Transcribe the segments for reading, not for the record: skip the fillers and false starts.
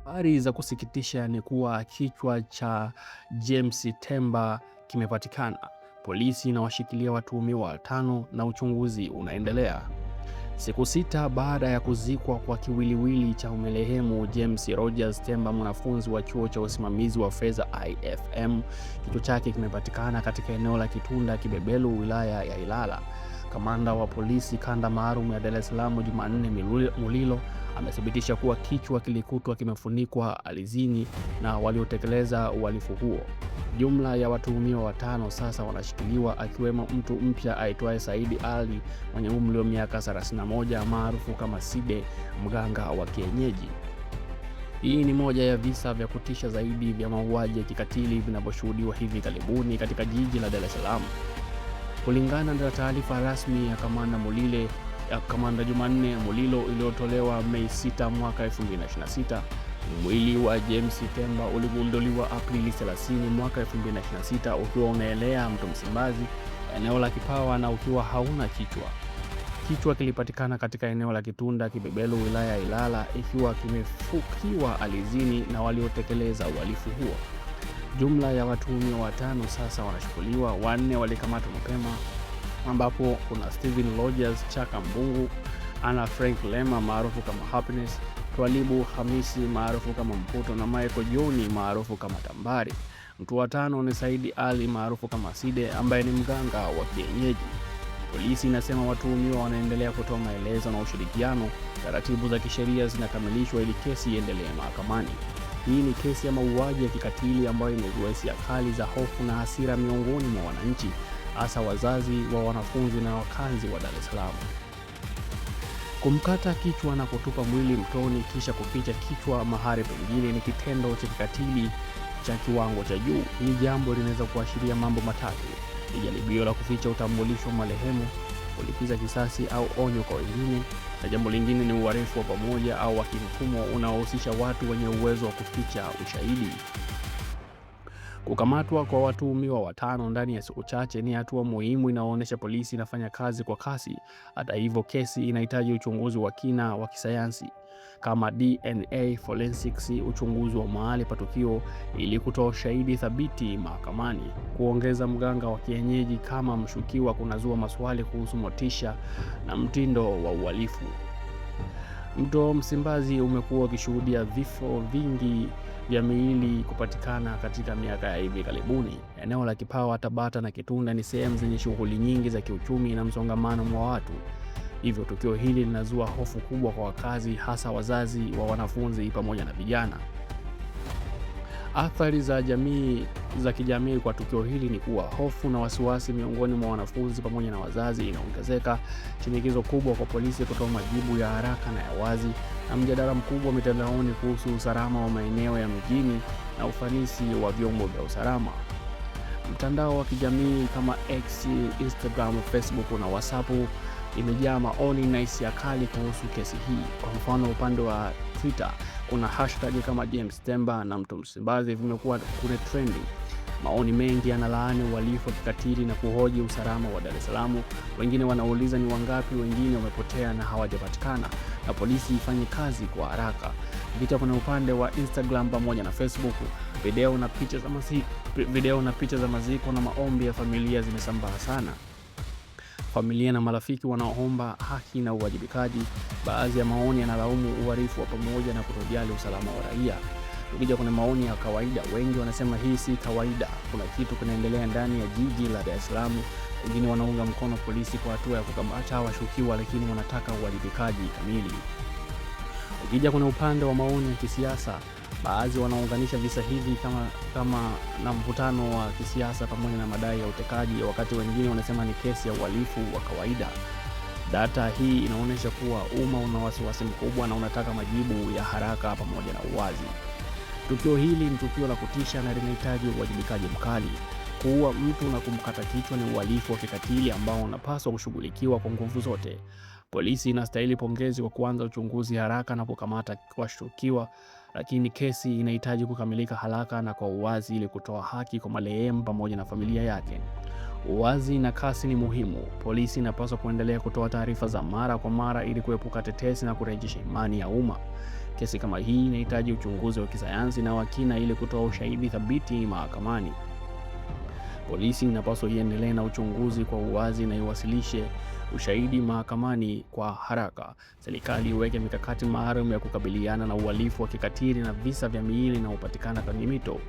Habari za kusikitisha ni kuwa kichwa cha James Temba kimepatikana. Polisi inawashikilia watuhumiwa 5 na uchunguzi unaendelea. Siku 6 baada ya kuzikwa kwa kiwiliwili cha marehemu James Rogers Temba, mwanafunzi wa chuo cha usimamizi wa fedha IFM, kichwa chake kimepatikana katika eneo la Kitunda Kibebelu, wilaya ya Ilala. Kamanda wa polisi kanda maalum ya Dar es Salaam Jumanne Mulilo amethibitisha kuwa kichwa kilikutwa kimefunikwa alizini na waliotekeleza uhalifu huo. Jumla ya watuhumiwa 5 sasa wanashikiliwa, akiwemo mtu mpya aitwaye Saidi Ali mwenye umri wa miaka 31 maarufu kama Side, mganga wa kienyeji. Hii ni moja ya visa vya kutisha zaidi vya mauaji ya kikatili vinavyoshuhudiwa hivi karibuni katika jiji la Dar es Salaam. Kulingana na taarifa rasmi ya Kamanda Jumanne Mulilo iliyotolewa Mei 6 mwaka 2026, mwili wa James Temba uligunduliwa Aprili 30 mwaka 2026 ukiwa unaelea mto Msimbazi, eneo la Kipawa, na ukiwa hauna kichwa. Kichwa kilipatikana katika eneo la Kitunda Kibebelu, wilaya ya Ilala, ikiwa kimefukiwa alizini na waliotekeleza uhalifu huo. Jumla ya watuhumiwa 5 sasa wanashikiliwa. 4 walikamatwa mapema, ambapo kuna Steven Rogers Chaka Mbungu, Anna Frank Lema maarufu kama Happiness, Twalibu Hamisi maarufu kama Mputo na Michael John maarufu kama Tambari. Mtu wa 5 ni Saidi Ali maarufu kama Side, ambaye ni mganga wa kienyeji. Polisi inasema watuhumiwa wanaendelea kutoa maelezo na ushirikiano. Taratibu za kisheria zinakamilishwa ili kesi iendelee mahakamani. Hii ni kesi ya mauaji ya kikatili ambayo imezua hisia kali za hofu na hasira miongoni mwa wananchi, hasa wazazi wa wanafunzi na wakazi wa Dar es Salaam. Kumkata kichwa na kutupa mwili mtoni kisha kuficha kichwa mahali pengine ni kitendo cha kikatili cha kiwango cha juu. Hili jambo linaweza kuashiria mambo matatu: ni jaribio la kuficha utambulisho wa marehemu, kulipiza kisasi au onyo kwa wengine, na jambo lingine ni uhalifu wa pamoja au wa kimfumo unaohusisha watu wenye uwezo wa kuficha ushahidi. Kukamatwa kwa watuhumiwa 5 ndani ya siku chache ni hatua muhimu inayoonyesha polisi inafanya kazi kwa kasi. Hata hivyo, kesi inahitaji uchunguzi wa kina wa kisayansi kama DNA forensics, uchunguzi wa mahali pa tukio, ili kutoa ushahidi thabiti mahakamani. Kuongeza mganga wa kienyeji kama mshukiwa kunazua maswali kuhusu motisha na mtindo wa uhalifu. Mto Msimbazi umekuwa ukishuhudia vifo vingi vya miili kupatikana katika miaka ya hivi karibuni. Eneo la Kipawa, Tabata na Kitunda ni sehemu zenye shughuli nyingi za kiuchumi na msongamano wa watu. Hivyo tukio hili linazua hofu kubwa kwa wakazi, hasa wazazi wa wanafunzi pamoja na vijana. Athari za kijamii kwa tukio hili ni kuwa hofu na wasiwasi miongoni mwa wanafunzi pamoja na wazazi inaongezeka, shinikizo kubwa kwa polisi kutoa majibu ya haraka na ya wazi, na mjadala mkubwa mitandaoni kuhusu usalama wa maeneo ya mjini na ufanisi wa vyombo vya usalama. Mtandao wa kijamii kama X, Instagram, Facebook na WhatsApp imejaa maoni na hisia kali kuhusu kesi hii. Kwa mfano, upande wa Twitter kuna hashtag kama James Temba na mto Msimbazi vimekuwa kule trending. Maoni mengi yanalaani uhalifu wa kikatili na kuhoji usalama wa Dar es Salaam. Wengine wanauliza ni wangapi wengine wamepotea na hawajapatikana, na polisi ifanye kazi kwa haraka. Vita kuna upande wa Instagram pamoja na Facebook, video na picha za maziko na maombi ya familia zimesambaa sana. Familia na marafiki wanaomba haki na uwajibikaji. Baadhi ya maoni yanalaumu uhalifu wa pamoja na kutojali usalama wa raia. Tukija kwenye maoni ya kawaida, wengi wanasema hii si kawaida, kuna kitu kinaendelea ndani ya jiji la Dar es Salaam. Wengine wanaunga mkono polisi kwa hatua ya kukamata washukiwa, lakini wanataka uwajibikaji kamili. Tukija kwenye upande wa maoni ya kisiasa, baadhi wanaunganisha visa hivi kama na mvutano wa kisiasa pamoja na madai ya utekaji, wakati wengine wanasema ni kesi ya uhalifu wa kawaida. Data hii inaonyesha kuwa umma una wasiwasi mkubwa na unataka majibu ya haraka pamoja na uwazi. Tukio hili ni tukio la kutisha na linahitaji uwajibikaji mkali. Kuua mtu na kumkata kichwa ni uhalifu wa kikatili ambao unapaswa kushughulikiwa kwa nguvu zote. Polisi inastahili pongezi kwa kuanza uchunguzi haraka na kukamata washukiwa, lakini kesi inahitaji kukamilika haraka na kwa uwazi ili kutoa haki kwa marehemu pamoja na familia yake. Uwazi na kasi ni muhimu. Polisi inapaswa kuendelea kutoa taarifa za mara kwa mara ili kuepuka tetesi na kurejesha imani ya umma. Kesi kama hii inahitaji uchunguzi wa kisayansi na wa kina ili kutoa ushahidi thabiti mahakamani. Polisi inapaswa iendelee na uchunguzi kwa uwazi na iwasilishe ushahidi mahakamani kwa haraka. Serikali iweke mikakati maalum ya kukabiliana na uhalifu wa kikatili na visa vya miili inayopatikana kwenye mito.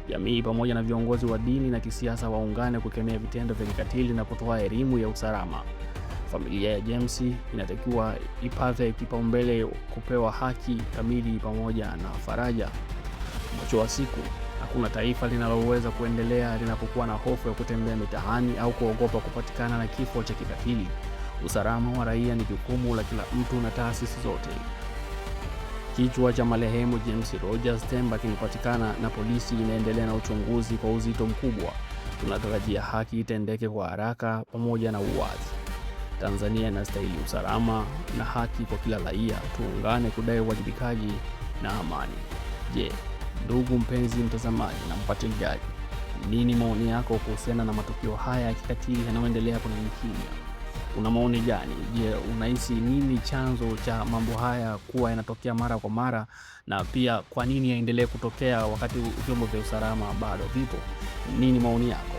Jamii pamoja na viongozi wa dini na kisiasa waungane kukemea vitendo vya kikatili na kutoa elimu ya usalama. Familia ya James inatakiwa ipate kipaumbele, kupewa haki kamili pamoja na faraja. Mwisho wa siku, hakuna taifa linaloweza kuendelea linapokuwa na hofu ya kutembea mitaani au kuogopa kupatikana na kifo cha kikatili. Usalama wa raia ni jukumu la kila mtu na taasisi zote. Kichwa cha marehemu James Rogers Temba kimepatikana na polisi inaendelea na uchunguzi kwa uzito mkubwa. Tunatarajia haki itendeke kwa haraka pamoja na uwazi. Tanzania inastahili usalama na haki kwa kila raia. Tuungane kudai uwajibikaji na amani. Je, ndugu mpenzi mtazamaji na mfuatiliaji, nini maoni yako kuhusiana na matukio haya ya kikatili yanayoendelea kwenye nchi? Una maoni gani? Je, unahisi nini chanzo cha mambo haya kuwa yanatokea mara kwa mara, na pia kwa nini yaendelee kutokea wakati vyombo vya usalama bado vipo? Nini maoni yako?